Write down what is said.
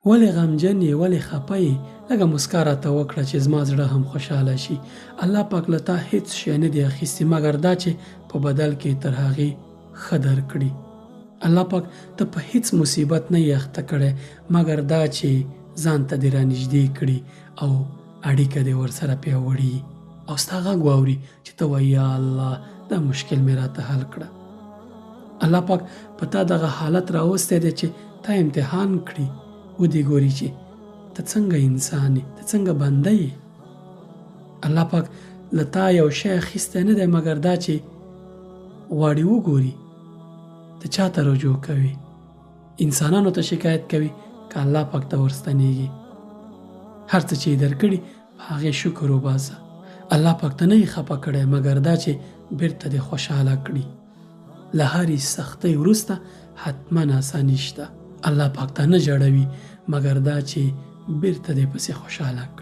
ولې غمجن یې، ولې خفه یې؟ لږه مسکا راته وکړه چې زما زړه هم خوشحاله شي. الله پاک له تا هېڅ شی نه دی اخیستی مګر دا چې په بدل کې تر هغې ښه درکړي. الله پاک ته په هېڅ مصیبت نه یې اخته کړی مګر دا چې ځان ته دې رانږدې کړي او اړیکه دې ورسره پیاوړي او ستا غږ واوري چې ته وایې یا الله دا مشکل مې راته حل کړه. الله پاک په تا دغه حالت راوستی دی چې تا امتحان کړي ودې ګوري چې ته څنګه انسان یې، ته څنګه بنده یې. الله پاک له تا یو شی اخیستی نه دی مګر دا چې غواړي وګوري ته چا ته رجوع کوي. انسانانو ته شکایت کوي که الله پاک ته ورستنېږي. هر څه چې یې درکړي په هغې شکر وباسه. الله پاک ته نه یې خفه کړی مګر دا چې بیرته دې خوشحاله کړي. له هرې سختۍ وروسته حتما اساني شته. الله پاک ته نه جړوي مګر دا چې بیرته دې پسې خوشحاله کړي.